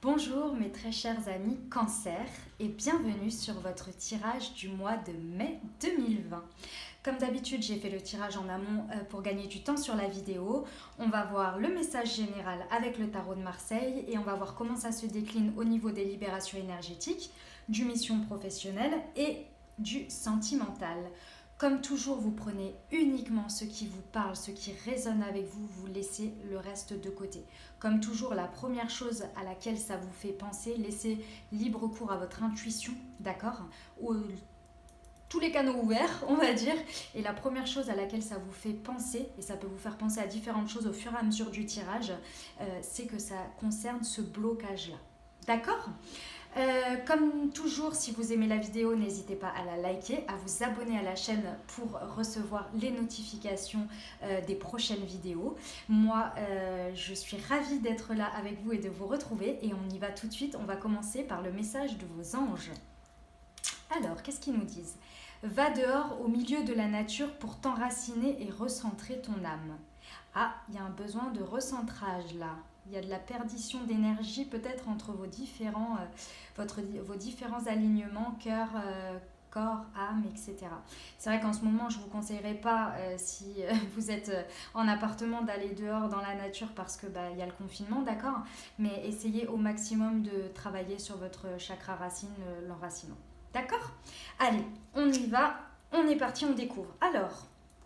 Bonjour mes très chers amis Cancer et bienvenue sur votre tirage du mois de mai 2020. Comme d'habitude, j'ai fait le tirage en amont pour gagner du temps sur la vidéo. On va voir le message général avec le tarot de Marseille et on va voir comment ça se décline au niveau des libérations énergétiques, du mission professionnelle et du sentimental. Comme toujours, vous prenez uniquement ce qui vous parle, ce qui résonne avec vous, vous laissez le reste de côté. Comme toujours, la première chose à laquelle ça vous fait penser, laissez libre cours à votre intuition, d'accord? Tous les canaux ouverts, on va dire. Et la première chose à laquelle ça vous fait penser, et ça peut vous faire penser à différentes choses au fur et à mesure du tirage, c'est que ça concerne ce blocage-là. D'accord ? Comme toujours, si vous aimez la vidéo, n'hésitez pas à la liker, à vous abonner à la chaîne pour recevoir les notifications des prochaines vidéos. Moi, je suis ravie d'être là avec vous et de vous retrouver. Et on y va tout de suite. On va commencer par le message de vos anges. Alors, qu'est-ce qu'ils nous disent ? Va dehors au milieu de la nature pour t'enraciner et recentrer ton âme. Ah, il y a un besoin de recentrage là. Il y a de la perdition d'énergie peut-être entre vos différents alignements, cœur, corps, âme, etc. C'est vrai qu'en ce moment, je ne vous conseillerais pas, si vous êtes en appartement, d'aller dehors dans la nature parce que y a le confinement, d'accord ? Mais essayez au maximum de travailler sur votre chakra racine, l'enracinement. D'accord ? Allez, on y va, on est parti, on découvre. Alors,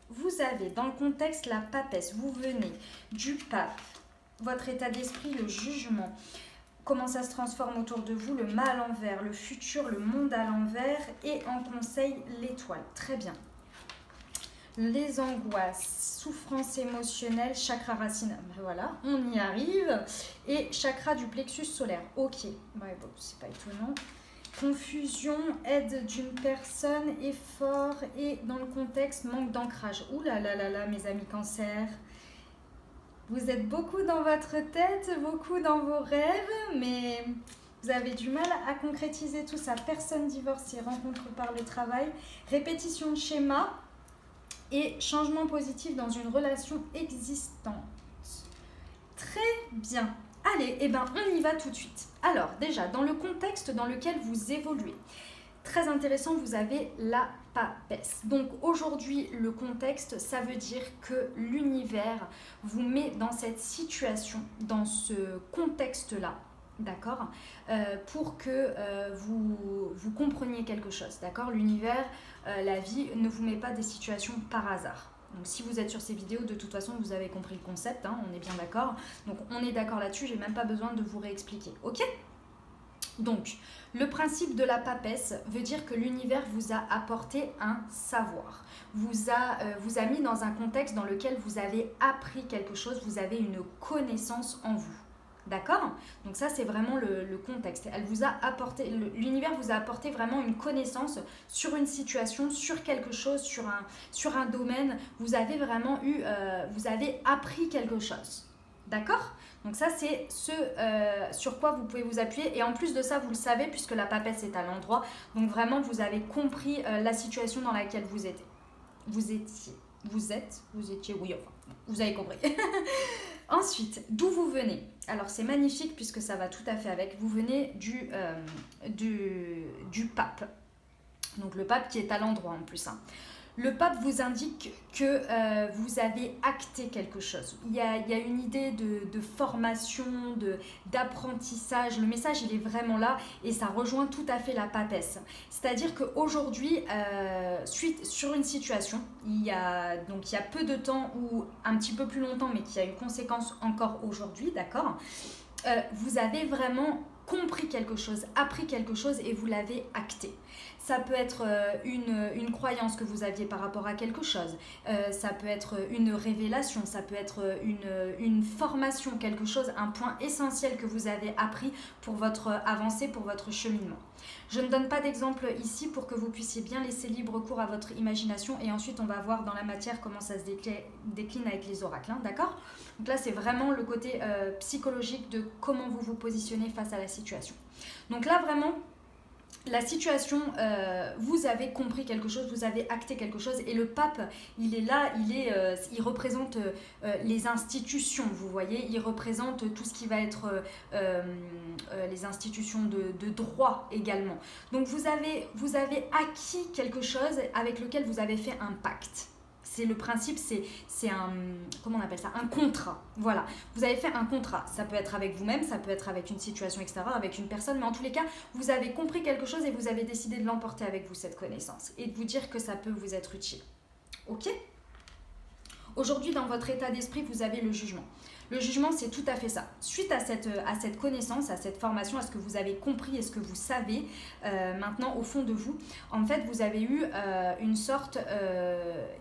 vous avez dans le contexte la papesse, vous venez du pape, votre état d'esprit, le jugement, comment ça se transforme autour de vous, le mal à l'envers, le futur, le monde à l'envers et en conseil l'étoile. Très bien. Les angoisses, souffrance émotionnelle, chakra racine, voilà, on y arrive. Et chakra du plexus solaire, ok, ouais, bon, c'est pas étonnant. Confusion, aide d'une personne, effort et dans le contexte, manque d'ancrage. Ouh là là là là, mes amis Cancer. Vous êtes beaucoup dans votre tête, beaucoup dans vos rêves, mais vous avez du mal à concrétiser tout ça. Personne divorcée, rencontre par le travail, répétition de schéma et changement positif dans une relation existante. Très bien. Allez, on y va tout de suite. Alors, déjà, dans le contexte dans lequel vous évoluez, très intéressant, vous avez la papesse. Donc aujourd'hui, le contexte, ça veut dire que l'univers vous met dans cette situation, dans ce contexte-là, d'accord, pour que vous compreniez quelque chose, d'accord. L'univers, la vie ne vous met pas des situations par hasard. Donc si vous êtes sur ces vidéos, de toute façon, vous avez compris le concept, hein, on est bien d'accord. Donc on est d'accord là-dessus, j'ai même pas besoin de vous réexpliquer, ok ? Donc, le principe de la papesse veut dire que l'univers vous a apporté un savoir, vous a mis dans un contexte dans lequel vous avez appris quelque chose, vous avez une connaissance en vous. D'accord ? Donc ça, c'est vraiment le contexte. L'univers vous a apporté vraiment une connaissance sur une situation, sur quelque chose, sur un domaine. Vous avez vraiment vous avez appris quelque chose. D'accord ? Donc ça, c'est ce sur quoi vous pouvez vous appuyer. Et en plus de ça, vous le savez, puisque la papesse est à l'endroit. Donc vraiment, vous avez compris la situation dans laquelle vous étiez. Vous étiez, oui, enfin, vous avez compris. Ensuite, d'où vous venez ? Alors c'est magnifique puisque ça va tout à fait avec. Vous venez du pape. Donc le pape qui est à l'endroit en plus, hein. Le pape vous indique que vous avez acté quelque chose. Il y a une idée de formation, d'apprentissage. Le message, il est vraiment là et ça rejoint tout à fait la papesse. C'est-à-dire qu'aujourd'hui, sur une situation, il y a peu de temps ou un petit peu plus longtemps, mais qui a une conséquence encore aujourd'hui, d'accord ? Vous avez vraiment compris quelque chose, appris quelque chose et vous l'avez acté. Ça peut être une croyance que vous aviez par rapport à quelque chose, ça peut être une révélation, ça peut être une formation, quelque chose, un point essentiel que vous avez appris pour votre avancée, pour votre cheminement. Je ne donne pas d'exemple ici pour que vous puissiez bien laisser libre cours à votre imagination et ensuite on va voir dans la matière comment ça se décline avec les oracles, hein, d'accord ? Donc là c'est vraiment le côté psychologique de comment vous vous positionnez face à la situation. Donc là vraiment, la situation, vous avez compris quelque chose, vous avez acté quelque chose et le pape, il est là, il représente les institutions, vous voyez, il représente tout ce qui va être les institutions de droit également. Donc vous avez acquis quelque chose avec lequel vous avez fait un pacte. C'est le principe, c'est un, comment on appelle ça, un contrat. Voilà, vous avez fait un contrat. Ça peut être avec vous-même, ça peut être avec une situation extérieure, avec une personne, mais en tous les cas, vous avez compris quelque chose et vous avez décidé de l'emporter avec vous, cette connaissance, et de vous dire que ça peut vous être utile. Ok ? Aujourd'hui, dans votre état d'esprit, vous avez le jugement. Le jugement, c'est tout à fait ça. Suite à cette connaissance, à cette formation, à ce que vous avez compris et ce que vous savez maintenant au fond de vous, en fait, vous avez eu une sorte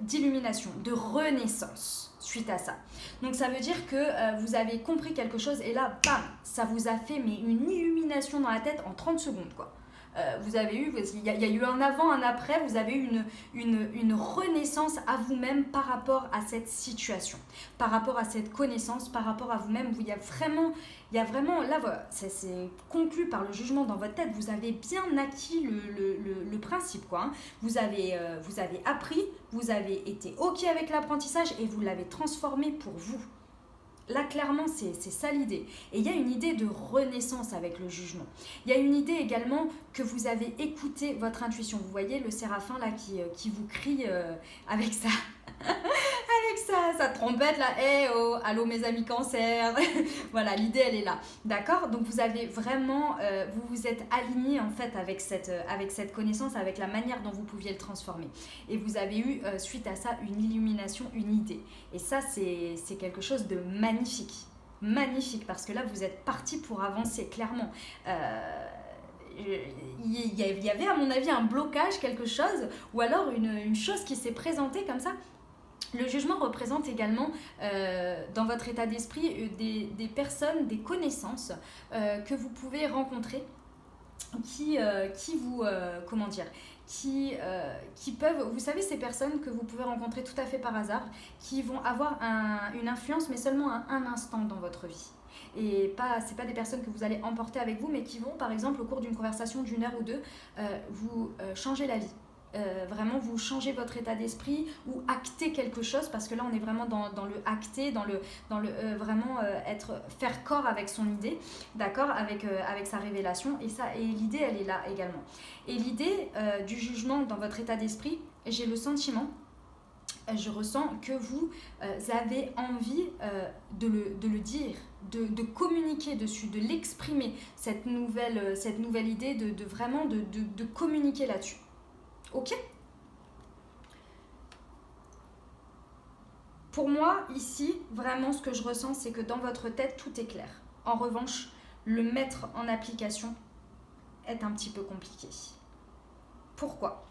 d'illumination, de renaissance suite à ça. Donc ça veut dire que vous avez compris quelque chose et là, bam, ça vous a fait mais une illumination dans la tête en 30 secondes, quoi. Vous avez eu, il y a eu un avant, un après, vous avez eu une renaissance à vous-même par rapport à cette situation, par rapport à cette connaissance, par rapport à vous-même. Il y a vraiment, là, c'est conclu par le jugement dans votre tête. Vous avez bien acquis le principe, quoi. Hein. Vous avez appris, vous avez été OK avec l'apprentissage et vous l'avez transformé pour vous. Là, clairement, c'est ça l'idée. Et il y a une idée de renaissance avec le jugement. Il y a une idée également que vous avez écouté votre intuition. Vous voyez le séraphin là qui vous crie avec ça. Avec sa trompette là, hey oh, allô mes amis cancer. Voilà, l'idée elle est là, d'accord. Donc vous avez vraiment, vous vous êtes aligné en fait avec cette connaissance, avec la manière dont vous pouviez le transformer. Et vous avez eu suite à ça une illumination, une idée. Et ça c'est quelque chose de magnifique, magnifique parce que là vous êtes parti pour avancer clairement. Il y avait à mon avis un blocage, quelque chose, ou alors une chose qui s'est présentée comme ça. Le jugement représente également dans votre état d'esprit des personnes, des connaissances que vous pouvez rencontrer qui vous, comment dire, qui peuvent, vous savez, ces personnes que vous pouvez rencontrer tout à fait par hasard, qui vont avoir une influence mais seulement à un instant dans votre vie. Et c'est pas des personnes que vous allez emporter avec vous, mais qui vont par exemple au cours d'une conversation d'1 heure ou deux vous changer la vie. Vraiment vous changez votre état d'esprit ou acter quelque chose, parce que là on est vraiment dans le acter, dans le vraiment faire corps avec son idée, d'accord, avec sa révélation, et l'idée elle est là également. Et l'idée du jugement dans votre état d'esprit, j'ai le sentiment, je ressens que vous avez envie de le dire, de communiquer dessus, de l'exprimer, cette nouvelle idée, de vraiment de communiquer là-dessus. Ok ? Pour moi, ici, vraiment, ce que je ressens, c'est que dans votre tête, tout est clair. En revanche, le mettre en application est un petit peu compliqué. Pourquoi ?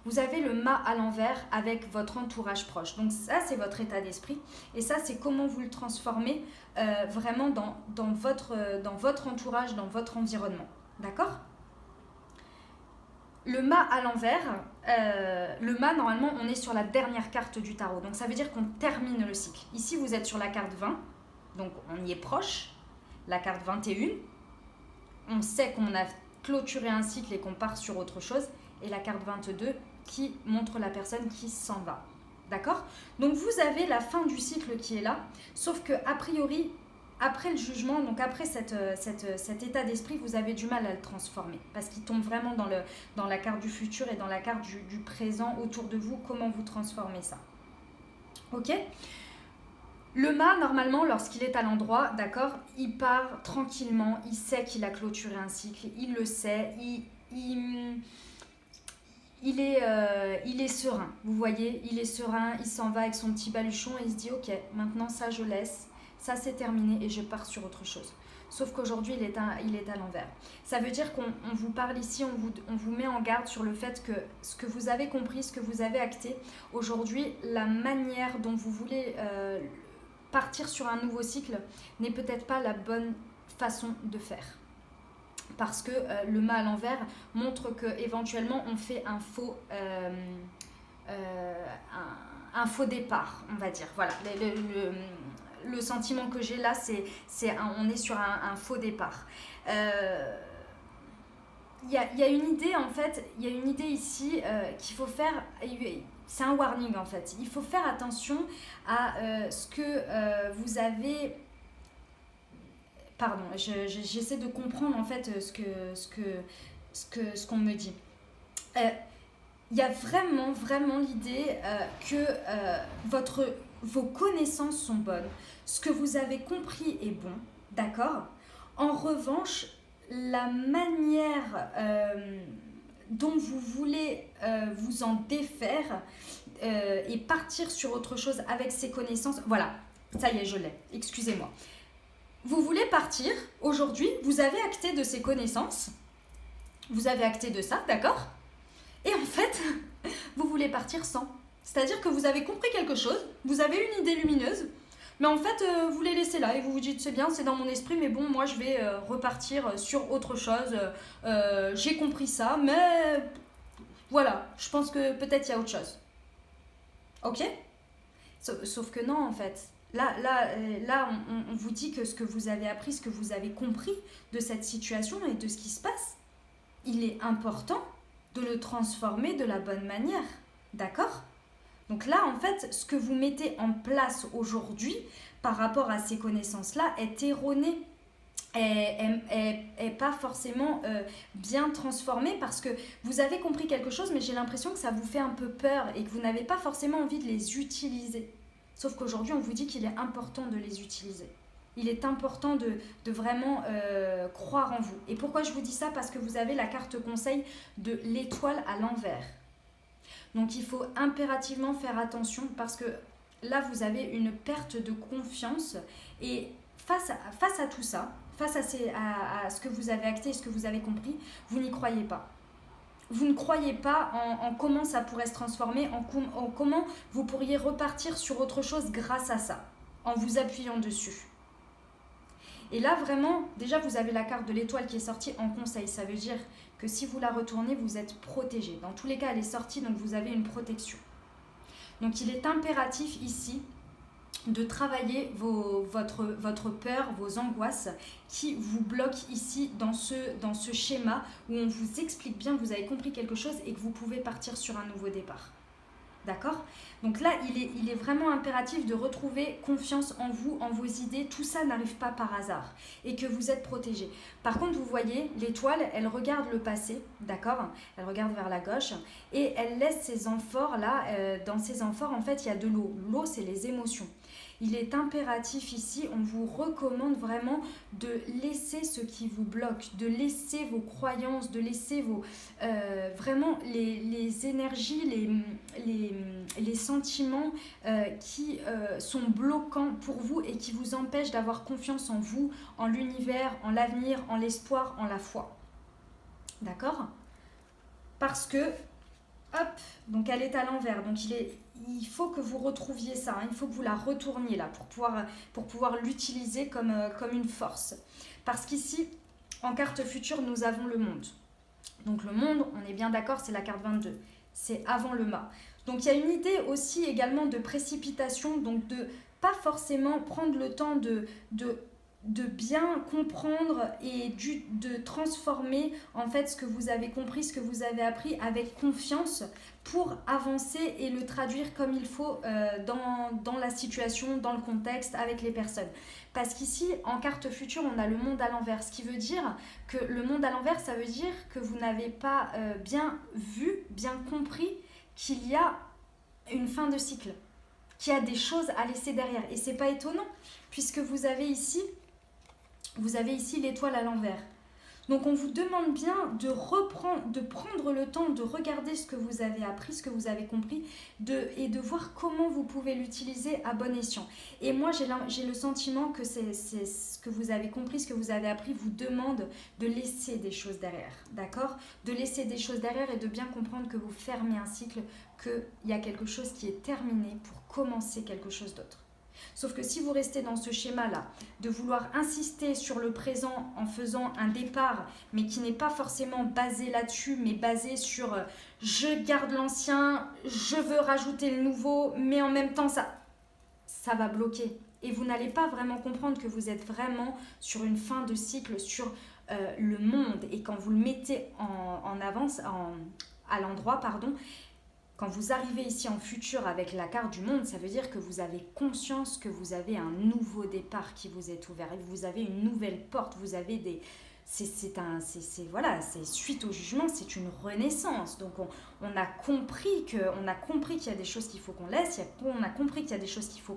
Vous avez le mât à l'envers avec votre entourage proche. Donc ça, c'est votre état d'esprit. Et ça, c'est comment vous le transformez vraiment dans votre entourage, dans votre environnement. D'accord ? Le mât à l'envers, le mât, normalement, on est sur la dernière carte du tarot. Donc, ça veut dire qu'on termine le cycle. Ici, vous êtes sur la carte 20, donc on y est proche. La carte 21, on sait qu'on a clôturé un cycle et qu'on part sur autre chose. Et la carte 22 qui montre la personne qui s'en va. D'accord ? Donc, vous avez la fin du cycle qui est là, sauf que a priori, après le jugement, donc après cet état d'esprit, vous avez du mal à le transformer parce qu'il tombe vraiment dans la carte du futur et dans la carte du présent autour de vous. Comment vous transformez ça ? Ok ? Le mât, normalement, lorsqu'il est à l'endroit, d'accord, il part tranquillement, il sait qu'il a clôturé un cycle, il le sait, il est serein, vous voyez, il est serein, il s'en va avec son petit baluchon et il se dit ok, maintenant ça je laisse. Ça c'est terminé et je pars sur autre chose. Sauf qu'aujourd'hui il est à l'envers. Ça veut dire qu'on vous parle ici, on vous met en garde sur le fait que ce que vous avez compris, ce que vous avez acté, aujourd'hui la manière dont vous voulez partir sur un nouveau cycle n'est peut-être pas la bonne façon de faire. Parce que le mât à l'envers montre qu'éventuellement on fait un faux départ, on va dire. Voilà, le sentiment que j'ai là, on est sur un faux départ. Il y a une idée en fait, il y a une idée ici qu'il faut faire, c'est un warning en fait. Il faut faire attention à ce que vous avez Pardon, j'essaie de comprendre en fait ce qu'on me dit. Euh, Il y a vraiment, vraiment l'idée que vos connaissances sont bonnes. Ce que vous avez compris est bon, d'accord? En revanche, la manière dont vous voulez vous en défaire et partir sur autre chose avec ces connaissances, voilà, ça y est, je l'ai, excusez-moi. Vous voulez partir, aujourd'hui, vous avez acté de ces connaissances, vous avez acté de ça, d'accord? Et en fait, vous voulez partir sans. C'est-à-dire que vous avez compris quelque chose, vous avez une idée lumineuse, mais en fait, vous les laissez là et vous vous dites c'est bien, c'est dans mon esprit, mais bon, moi je vais repartir sur autre chose. J'ai compris ça, mais voilà, je pense que peut-être il y a autre chose. Ok? Sauf que non, en fait. Là on vous dit que ce que vous avez appris, ce que vous avez compris de cette situation et de ce qui se passe, il est important de le transformer de la bonne manière. D'accord? Donc là, en fait, ce que vous mettez en place aujourd'hui par rapport à ces connaissances-là est erroné, est pas forcément bien transformé parce que vous avez compris quelque chose, mais j'ai l'impression que ça vous fait un peu peur et que vous n'avez pas forcément envie de les utiliser. Sauf qu'aujourd'hui, on vous dit qu'il est important de les utiliser. Il est important de vraiment croire en vous. Et pourquoi je vous dis ça? Parce que vous avez la carte conseil de l'étoile à l'envers. Donc il faut impérativement faire attention parce que là, vous avez une perte de confiance et face à tout ça, face à ce que vous avez acté, ce que vous avez compris, vous n'y croyez pas. Vous ne croyez pas en comment ça pourrait se transformer, en comment vous pourriez repartir sur autre chose grâce à ça, en vous appuyant dessus. Et là, vraiment, déjà, vous avez la carte de l'étoile qui est sortie en conseil. Ça veut dire que si vous la retournez, vous êtes protégé. Dans tous les cas, elle est sortie, donc vous avez une protection. Donc, il est impératif ici de travailler votre peur, vos angoisses qui vous bloquent ici dans ce schéma où on vous explique bien que vous avez compris quelque chose et que vous pouvez partir sur un nouveau départ. D'accord? Donc là, il est vraiment impératif de retrouver confiance en vous, en vos idées. Tout ça n'arrive pas par hasard et que vous êtes protégé. Par contre, vous voyez, l'étoile, elle regarde le passé, d'accord? Elle regarde vers la gauche et elle laisse ces amphores là. Dans ces amphores, en fait, il y a de l'eau. L'eau, c'est les émotions. Il est impératif ici, on vous recommande vraiment de laisser ce qui vous bloque, de laisser vos croyances, de laisser vraiment les énergies, les sentiments qui sont bloquants pour vous et qui vous empêchent d'avoir confiance en vous, en l'univers, en l'avenir, en l'espoir, en la foi. D'accord? Parce que, hop, donc elle est à l'envers, donc il faut que vous retrouviez ça, hein. Il faut que vous la retourniez là pour pouvoir l'utiliser comme une force. Parce qu'ici, en carte future, nous avons le monde. Donc le monde, on est bien d'accord, c'est la carte 22. C'est avant le mât. Donc il y a une idée aussi également de précipitation, donc de pas forcément prendre le temps de bien comprendre et de transformer en fait ce que vous avez compris, ce que vous avez appris avec confiance pour avancer et le traduire comme il faut dans la situation, dans le contexte, avec les personnes. Parce qu'ici, en carte future, on a le monde à l'envers, ce qui veut dire que le monde à l'envers, ça veut dire que vous n'avez pas bien vu, bien compris qu'il y a une fin de cycle, qu'il y a des choses à laisser derrière. Et c'est pas étonnant, puisque vous avez ici l'étoile à l'envers. Donc on vous demande bien de prendre le temps de regarder ce que vous avez appris, ce que vous avez compris, et de voir comment vous pouvez l'utiliser à bon escient. Et moi j'ai le sentiment que c'est ce que vous avez compris, ce que vous avez appris vous demande de laisser des choses derrière, d'accord? De laisser des choses derrière et de bien comprendre que vous fermez un cycle, qu'il y a quelque chose qui est terminé pour commencer quelque chose d'autre. Sauf que si vous restez dans ce schéma-là, de vouloir insister sur le présent en faisant un départ, mais qui n'est pas forcément basé là-dessus, mais basé sur je garde l'ancien, je veux rajouter le nouveau, mais en même temps ça va bloquer. Et vous n'allez pas vraiment comprendre que vous êtes vraiment sur une fin de cycle, sur le monde. Et quand vous le mettez en avance, à l'endroit, pardon, Quand vous arrivez ici en futur avec la carte du monde, ça veut dire que vous avez conscience que vous avez un nouveau départ qui vous est ouvert. Et vous avez une nouvelle porte, vous avez des... Voilà, c'est suite au jugement, c'est une renaissance. Donc on a compris qu'il y a des choses qu'il faut qu'on laisse, on a compris qu'il y a des choses qu'il faut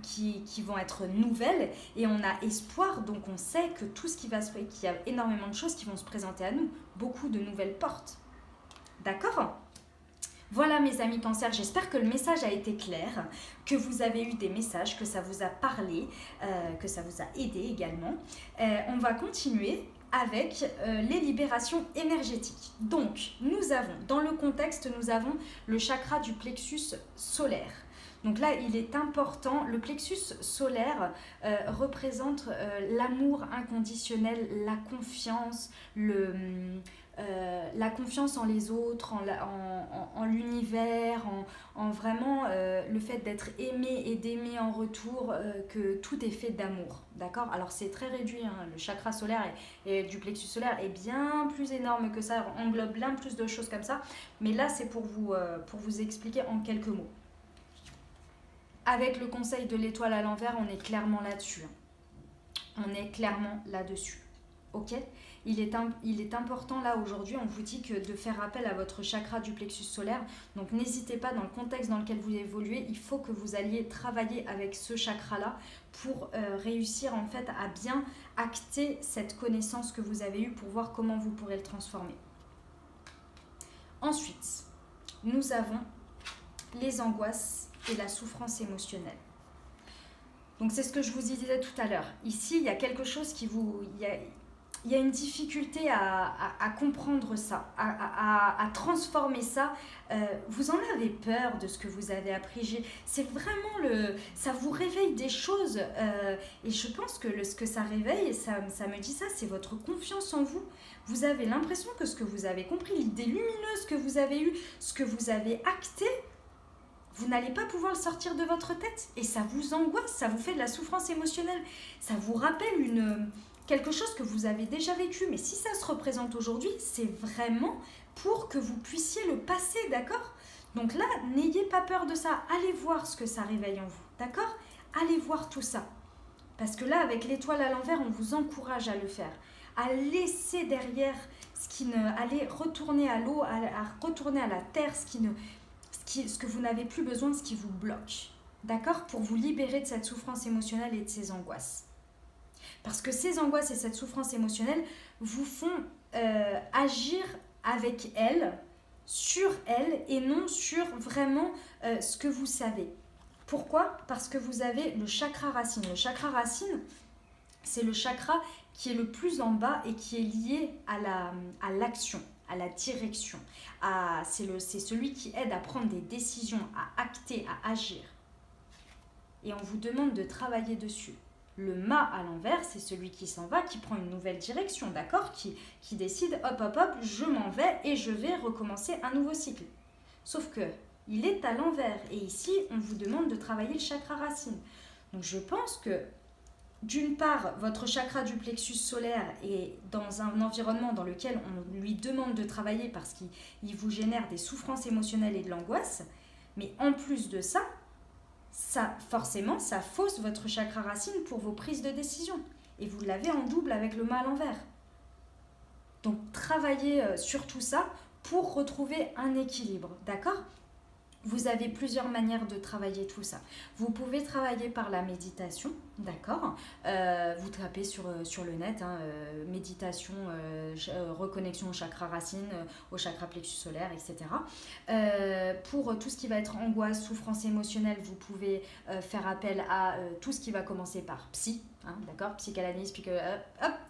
qui vont être nouvelles, et on a espoir, donc on sait que tout ce qui va qu'il y a énormément de choses qui vont se présenter à nous, beaucoup de nouvelles portes. D'accord ? Voilà mes amis Cancer, j'espère que le message a été clair, que vous avez eu des messages, que ça vous a parlé, que ça vous a aidé également. On va continuer avec les libérations énergétiques. Donc, dans le contexte, nous avons le chakra du plexus solaire. Donc là, il est important, le plexus solaire représente l'amour inconditionnel, la confiance, la confiance en les autres, en l'univers, en vraiment le fait d'être aimé et d'aimer en retour, que tout est fait d'amour, d'accord ? Alors c'est très réduit, hein, le chakra solaire et du plexus solaire est bien plus énorme que ça, englobe bien plus de choses comme ça, mais là c'est pour vous expliquer en quelques mots. Avec le conseil de l'étoile à l'envers, on est clairement là-dessus. On est clairement là-dessus. Ok ? Il est important là aujourd'hui, on vous dit que de faire appel à votre chakra du plexus solaire. Donc n'hésitez pas, dans le contexte dans lequel vous évoluez, il faut que vous alliez travailler avec ce chakra-là pour réussir en fait à bien acter cette connaissance que vous avez eue pour voir comment vous pourrez le transformer. Ensuite, nous avons les angoisses et la souffrance émotionnelle. Donc c'est ce que je vous disais tout à l'heure. Ici, il y a quelque chose qui vous... Il y a une difficulté à comprendre ça, à transformer ça. Vous en avez peur de ce que vous avez appris. C'est vraiment ça vous réveille des choses. Et je pense que ce que ça réveille, ça me dit ça, c'est votre confiance en vous. Vous avez l'impression que ce que vous avez compris, l'idée lumineuse que vous avez eue, ce que vous avez acté, vous n'allez pas pouvoir le sortir de votre tête. Et ça vous angoisse, ça vous fait de la souffrance émotionnelle. Ça vous rappelle quelque chose que vous avez déjà vécu, mais si ça se représente aujourd'hui, c'est vraiment pour que vous puissiez le passer, d'accord ? Donc là, n'ayez pas peur de ça, allez voir ce que ça réveille en vous, d'accord ? Allez voir tout ça. Parce que là, avec l'étoile à l'envers, on vous encourage à le faire, à laisser derrière aller retourner à l'eau, à retourner à la terre, ce que vous n'avez plus besoin, ce qui vous bloque, d'accord ? Pour vous libérer de cette souffrance émotionnelle et de ces angoisses. Parce que ces angoisses et cette souffrance émotionnelle vous font agir avec elles, sur elles, et non sur vraiment ce que vous savez. Pourquoi ? Parce que vous avez le chakra racine. Le chakra racine, c'est le chakra qui est le plus en bas et qui est lié à l'action, à la direction. C'est celui qui aide à prendre des décisions, à acter, à agir. Et on vous demande de travailler dessus. Le mât à l'envers, c'est celui qui s'en va, qui prend une nouvelle direction, d'accord ? Qui décide, hop, je m'en vais et je vais recommencer un nouveau cycle. Sauf que il est à l'envers. Et ici, on vous demande de travailler le chakra racine. Donc je pense que, d'une part, votre chakra du plexus solaire est dans un environnement dans lequel on lui demande de travailler parce qu'il vous génère des souffrances émotionnelles et de l'angoisse. Mais en plus de ça, forcément, ça fausse votre chakra racine pour vos prises de décision. Et vous l'avez en double avec le mât à l'envers. Donc, travaillez sur tout ça pour retrouver un équilibre, d'accord ? Vous avez plusieurs manières de travailler tout ça. Vous pouvez travailler par la méditation, d'accord ? Vous tapez sur le net, méditation, reconnexion au chakra racine, au chakra plexus solaire, etc. Pour tout ce qui va être angoisse, souffrance émotionnelle, vous pouvez faire appel à tout ce qui va commencer par psy, d'accord ? Psychanalyse,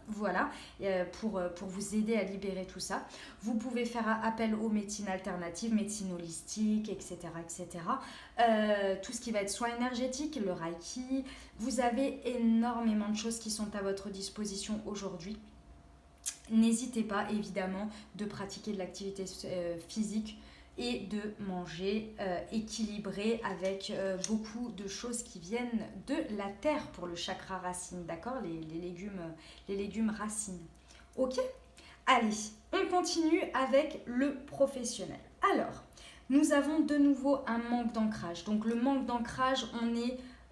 voilà, pour vous aider à libérer tout ça. Vous pouvez faire appel aux médecines alternatives, médecine holistique, etc. Tout ce qui va être soins énergétiques, le reiki. Vous avez énormément de choses qui sont à votre disposition aujourd'hui. N'hésitez pas, évidemment, de pratiquer de l'activité physique et de manger équilibré avec beaucoup de choses qui viennent de la terre pour le chakra racine, d'accord ? Les légumes racines. Ok ? Allez, on continue avec le professionnel. Alors, nous avons de nouveau un manque d'ancrage. Donc le manque d'ancrage,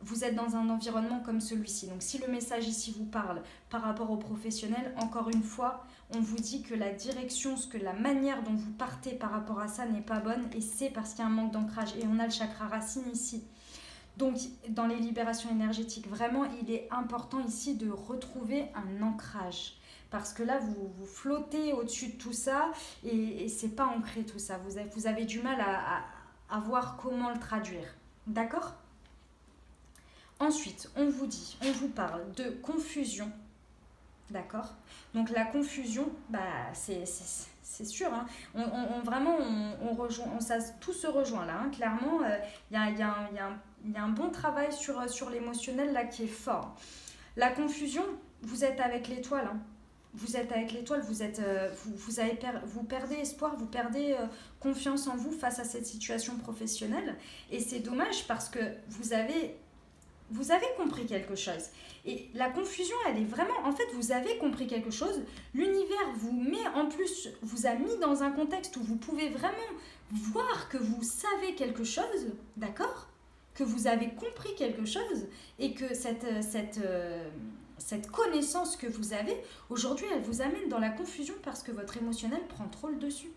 vous êtes dans un environnement comme celui-ci. Donc si le message ici vous parle par rapport aux professionnels, encore une fois, on vous dit que la direction, la manière dont vous partez par rapport à ça n'est pas bonne, et c'est parce qu'il y a un manque d'ancrage. Et on a le chakra racine ici. Donc dans les libérations énergétiques, vraiment, il est important ici de retrouver un ancrage. Parce que là, vous flottez au-dessus de tout ça et c'est pas ancré tout ça. Vous avez du mal à voir comment le traduire. D'accord ? Ensuite, on vous parle de confusion. D'accord ? Donc la confusion, c'est sûr. Hein. Tout se rejoint là. Hein. Clairement, il y a un bon travail sur l'émotionnel là qui est fort. La confusion, vous êtes avec l'étoile. Hein. Vous êtes avec l'étoile, vous perdez espoir, vous perdez confiance en vous face à cette situation professionnelle. Et c'est dommage parce que vous avez compris quelque chose. Et la confusion, elle est vraiment... En fait, vous avez compris quelque chose. L'univers vous a mis dans un contexte où vous pouvez vraiment voir que vous savez quelque chose, d'accord ? Que vous avez compris quelque chose et que cette connaissance que vous avez, aujourd'hui, elle vous amène dans la confusion parce que votre émotionnel prend trop le dessus.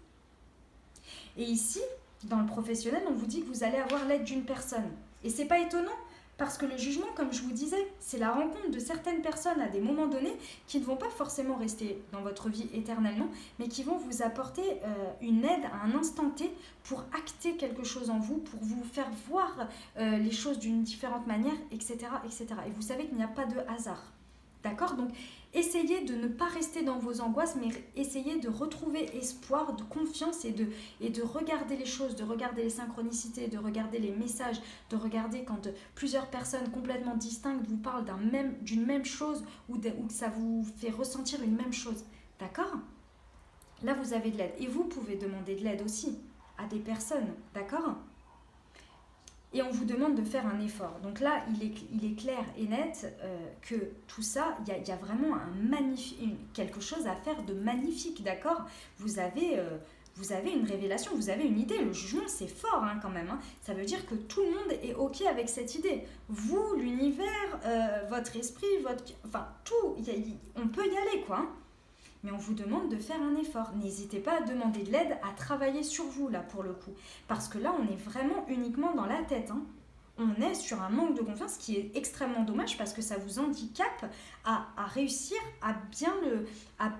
Et ici, dans le professionnel, on vous dit que vous allez avoir l'aide d'une personne. Et c'est pas étonnant, parce que le jugement, comme je vous disais, c'est la rencontre de certaines personnes à des moments donnés qui ne vont pas forcément rester dans votre vie éternellement, mais qui vont vous apporter une aide à un instant T pour acter quelque chose en vous, pour vous faire voir les choses d'une différente manière, etc., etc. Et vous savez qu'il n'y a pas de hasard. D'accord ? Donc, essayez de ne pas rester dans vos angoisses, mais essayez de retrouver espoir, de confiance et de regarder les choses, de regarder les synchronicités, de regarder les messages, de regarder quand plusieurs personnes complètement distinctes vous parlent d'une même chose ou que ça vous fait ressentir une même chose. D'accord ? Là, vous avez de l'aide. Et vous pouvez demander de l'aide aussi à des personnes. D'accord ? Et on vous demande de faire un effort. Donc là, il est clair et net que tout ça, il y a vraiment quelque chose à faire de magnifique, d'accord ? Vous avez une révélation, vous avez une idée. Le jugement, c'est fort hein, quand même. Hein. Ça veut dire que tout le monde est OK avec cette idée. Vous, l'univers, votre esprit, enfin tout, on peut y aller, quoi. Hein. Mais on vous demande de faire un effort. N'hésitez pas à demander de l'aide, à travailler sur vous, là, pour le coup. Parce que là, on est vraiment uniquement dans la tête. Hein. On est sur un manque de confiance qui est extrêmement dommage parce que ça vous handicape à réussir à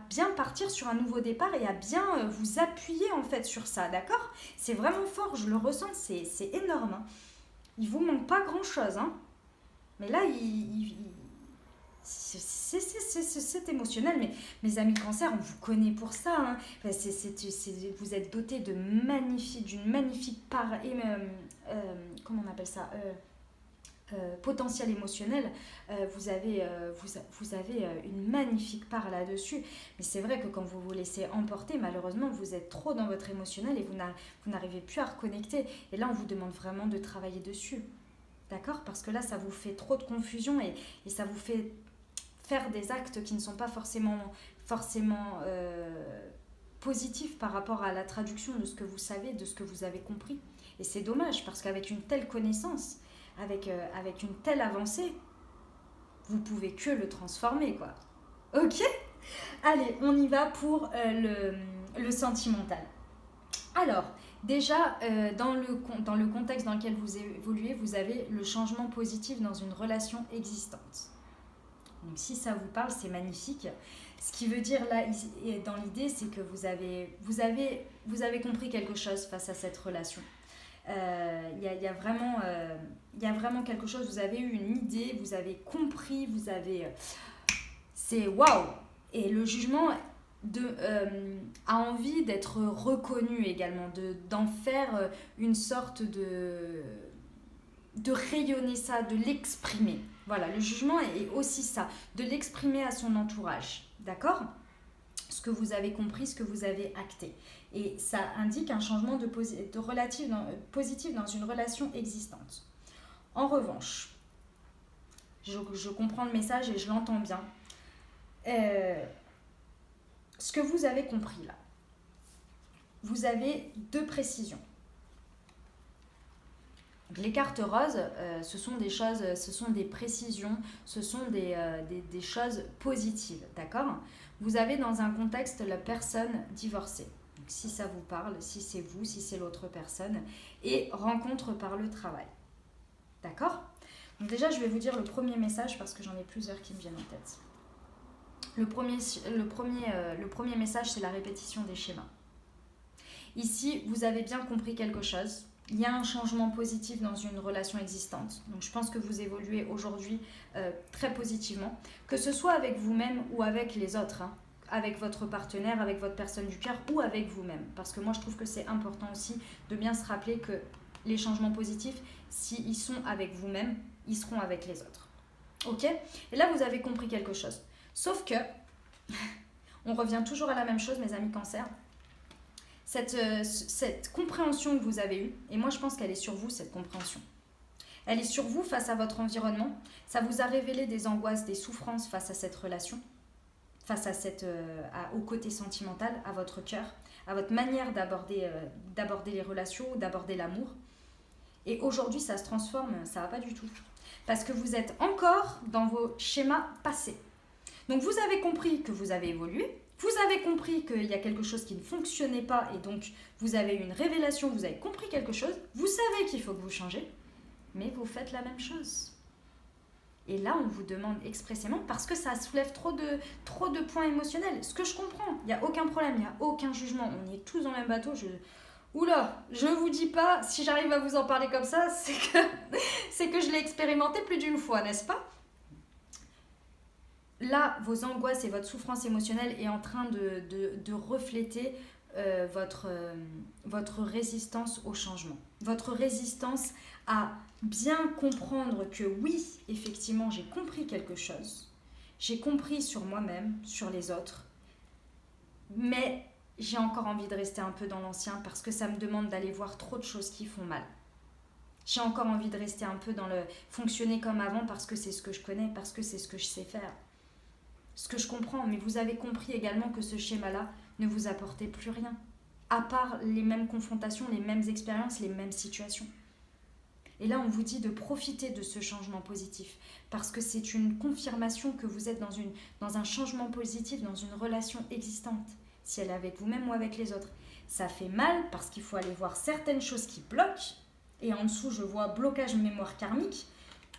bien partir sur un nouveau départ et à bien vous appuyer, en fait, sur ça, d'accord ? C'est vraiment fort, je le ressens, c'est énorme. Hein. Il vous manque pas grand-chose, hein. Mais là, c'est émotionnel, mais mes amis cancer, on vous connaît pour ça. Hein. Vous êtes dotés d'une magnifique part, comment on appelle ça potentiel émotionnel. Vous avez une magnifique part là-dessus. Mais c'est vrai que quand vous vous laissez emporter, malheureusement, vous êtes trop dans votre émotionnel et vous n'arrivez plus à reconnecter. Et là, on vous demande vraiment de travailler dessus. D'accord ? Parce que là, ça vous fait trop de confusion et ça vous fait faire des actes qui ne sont pas forcément positifs par rapport à la traduction de ce que vous savez, de ce que vous avez compris. Et c'est dommage parce qu'avec une telle connaissance, avec une telle avancée, vous pouvez que le transformer, quoi. Ok ? Allez, on y va pour le sentimental. Alors, déjà, dans le contexte dans lequel vous évoluez, vous avez le changement positif dans une relation existante. Donc si ça vous parle, c'est magnifique. Ce qui veut dire là, dans l'idée, c'est que vous avez compris quelque chose face à cette relation. Il y a vraiment quelque chose, vous avez eu une idée, vous avez compris, c'est waouh. Et le jugement a envie d'être reconnu également, d'en faire une sorte de rayonner ça, de l'exprimer. Voilà, le jugement est aussi ça, de l'exprimer à son entourage, d'accord ? Ce que vous avez compris, ce que vous avez acté. Et ça indique un changement positif dans une relation existante. En revanche, je comprends le message et je l'entends bien. Ce que vous avez compris là, vous avez 2 précisions. Donc, les cartes roses, ce sont des choses, ce sont des précisions, ce sont des choses positives, d'accord? Vous avez dans un contexte la personne divorcée. Donc, si ça vous parle, si c'est vous, si c'est l'autre personne, et rencontre par le travail. D'accord? Donc déjà, je vais vous dire le premier message parce que j'en ai plusieurs qui me viennent en tête. Le premier message, c'est la répétition des schémas. Ici, vous avez bien compris quelque chose. Il y a un changement positif dans une relation existante. Donc je pense que vous évoluez aujourd'hui très positivement, que ce soit avec vous-même ou avec les autres, hein, avec votre partenaire, avec votre personne du cœur ou avec vous-même. Parce que moi, je trouve que c'est important aussi de bien se rappeler que les changements positifs, s'ils sont avec vous-même, ils seront avec les autres. Ok? Et là, vous avez compris quelque chose. Sauf que, on revient toujours à la même chose, mes amis Cancer. Cette compréhension que vous avez eue, et moi je pense qu'elle est sur vous, cette compréhension. Elle est sur vous face à votre environnement. Ça vous a révélé des angoisses, des souffrances face à cette relation, face à au côté sentimental, à votre cœur, à votre manière d'aborder les relations, d'aborder l'amour. Et aujourd'hui, ça se transforme, ça va pas du tout. Parce que vous êtes encore dans vos schémas passés. Donc vous avez compris que vous avez évolué, vous avez compris qu'il y a quelque chose qui ne fonctionnait pas et donc vous avez eu une révélation, vous avez compris quelque chose, vous savez qu'il faut que vous changez, mais vous faites la même chose. Et là, on vous demande expressément, parce que ça soulève trop de points émotionnels, ce que je comprends, il n'y a aucun problème, il n'y a aucun jugement, on est tous dans le même bateau, Oula, je vous dis pas, si j'arrive à vous en parler comme ça, c'est que je l'ai expérimenté plus d'une fois, n'est-ce pas? Là, vos angoisses et votre souffrance émotionnelle est en train de refléter votre résistance au changement. Votre résistance à bien comprendre que oui, effectivement, j'ai compris quelque chose. J'ai compris sur moi-même, sur les autres. Mais j'ai encore envie de rester un peu dans l'ancien parce que ça me demande d'aller voir trop de choses qui font mal. J'ai encore envie de rester un peu dans le fonctionner comme avant parce que c'est ce que je connais, parce que c'est ce que je sais faire. Ce que je comprends, mais vous avez compris également que ce schéma-là ne vous apportait plus rien, à part les mêmes confrontations, les mêmes expériences, les mêmes situations. Et là, on vous dit de profiter de ce changement positif, parce que c'est une confirmation que vous êtes dans un changement positif, dans une relation existante, si elle est avec vous-même ou avec les autres. Ça fait mal, parce qu'il faut aller voir certaines choses qui bloquent, et en dessous, je vois blocage mémoire karmique.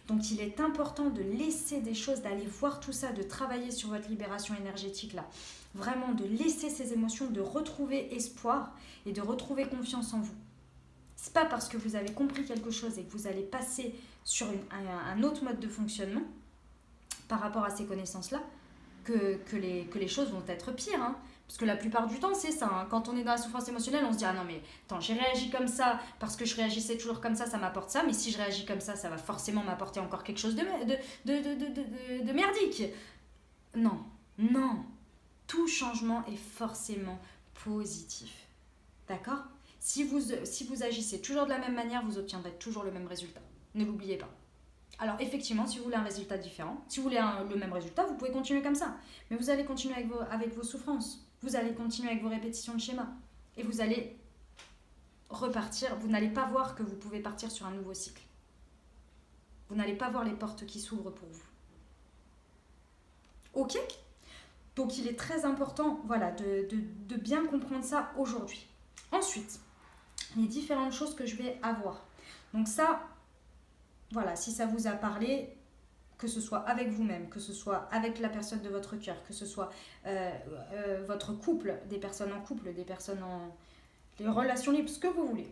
Donc il est important de laisser des choses, d'aller voir tout ça, de travailler sur votre libération énergétique là. Vraiment de laisser ces émotions, de retrouver espoir et de retrouver confiance en vous. C'est pas parce que vous avez compris quelque chose et que vous allez passer sur un autre mode de fonctionnement par rapport à ces connaissances-là que les choses vont être pires. Hein. Parce que la plupart du temps, c'est ça. Hein. Quand on est dans la souffrance émotionnelle, on se dit « Ah non, mais attends, j'ai réagi comme ça parce que je réagissais toujours comme ça m'apporte ça. Mais si je réagis comme ça va forcément m'apporter encore quelque chose de merdique. » Non, non. Tout changement est forcément positif. D'accord ? Si vous agissez toujours de la même manière, vous obtiendrez toujours le même résultat. Ne l'oubliez pas. Alors effectivement, si vous voulez un résultat différent, si vous voulez le même résultat, vous pouvez continuer comme ça. Mais vous allez continuer avec vos souffrances. Vous allez continuer avec vos répétitions de schémas. Et vous allez repartir. Vous n'allez pas voir que vous pouvez partir sur un nouveau cycle. Vous n'allez pas voir les portes qui s'ouvrent pour vous. Ok ? Donc il est très important voilà, de bien comprendre ça aujourd'hui. Ensuite, les différentes choses que je vais avoir. Donc ça, voilà, si ça vous a parlé, que ce soit avec vous-même, que ce soit avec la personne de votre cœur, que ce soit votre couple, des personnes en couple, des personnes en des relations libres, ce que vous voulez.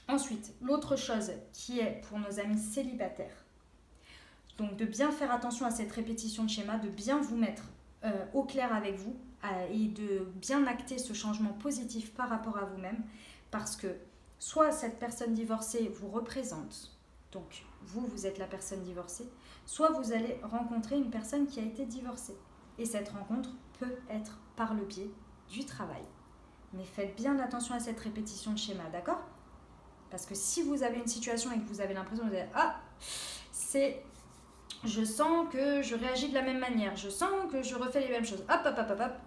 Ensuite, l'autre chose qui est pour nos amis célibataires, donc de bien faire attention à cette répétition de schéma, de bien vous mettre au clair avec vous et de bien acter ce changement positif par rapport à vous-même, parce que soit cette personne divorcée vous représente, donc vous êtes la personne divorcée, soit vous allez rencontrer une personne qui a été divorcée. Et cette rencontre peut être par le biais du travail. Mais faites bien attention à cette répétition de schéma, d'accord ? Parce que si vous avez une situation et que vous avez l'impression de dire « Ah, je sens que je réagis de la même manière, je sens que je refais les mêmes choses. Hop,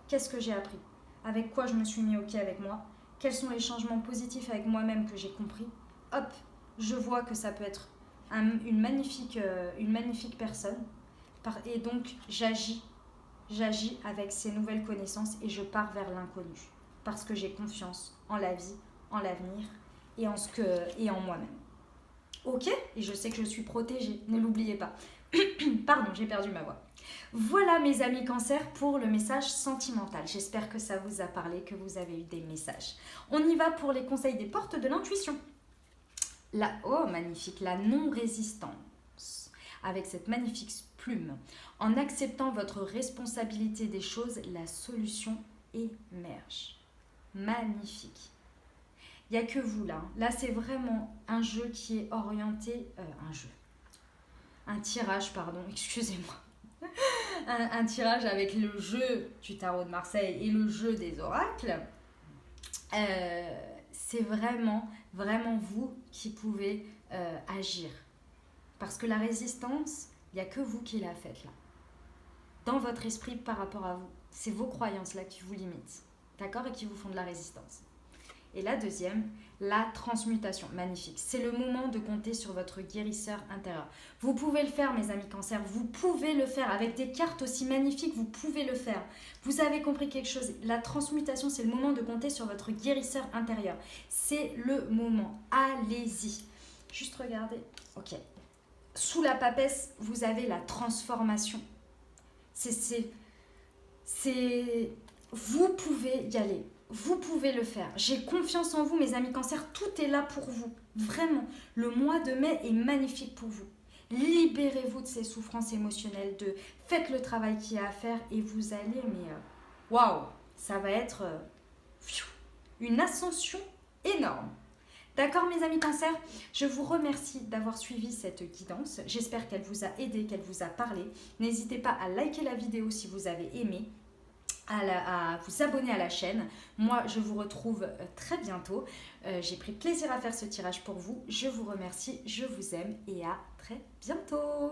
qu'est-ce que j'ai appris ? Avec quoi je me suis mis OK avec moi ? quels sont les changements positifs avec moi-même que j'ai compris. Hop, je vois que ça peut être une magnifique personne. Et donc, j'agis avec ces nouvelles connaissances et je pars vers l'inconnu. Parce que j'ai confiance en la vie, en l'avenir et en moi-même. Ok? Et je sais que je suis protégée, ne l'oubliez pas. Pardon, j'ai perdu ma voix. Voilà mes amis Cancer pour le message sentimental. J'espère que ça vous a parlé, que vous avez eu des messages. On y va pour les conseils des portes de l'intuition. Oh, magnifique, la non-résistance. Avec cette magnifique plume. En acceptant votre responsabilité des choses, la solution émerge. Magnifique. Il n'y a que vous là. Là, c'est vraiment un jeu qui est orienté... Un tirage, pardon, excusez-moi. Un tirage avec le jeu du tarot de Marseille et le jeu des oracles. C'est vraiment vous qui pouvez agir. Parce que la résistance, il n'y a que vous qui la faites là. Dans votre esprit par rapport à vous. C'est vos croyances là qui vous limitent. D'accord? Et qui vous font de la résistance. Et la deuxième, la transmutation. Magnifique. C'est le moment de compter sur votre guérisseur intérieur. Vous pouvez le faire, mes amis Cancer. Vous pouvez le faire. Avec des cartes aussi magnifiques, vous pouvez le faire. Vous avez compris quelque chose. La transmutation, c'est le moment de compter sur votre guérisseur intérieur. C'est le moment. Allez-y. Juste regardez. Ok. Sous la papesse, vous avez la transformation. Vous pouvez y aller. Vous pouvez le faire. J'ai confiance en vous, mes amis Cancer. Tout est là pour vous. Vraiment. Le mois de mai est magnifique pour vous. Libérez-vous de ces souffrances émotionnelles. Faites le travail qu'il y a à faire et vous allez, waouh, ça va être une ascension énorme. D'accord, mes amis Cancer? Je vous remercie d'avoir suivi cette guidance. J'espère qu'elle vous a aidé, qu'elle vous a parlé. N'hésitez pas à liker la vidéo si vous avez aimé. À vous abonner à la chaîne. Moi, je vous retrouve très bientôt. J'ai pris plaisir à faire ce tirage pour vous. Je vous remercie, je vous aime et à très bientôt.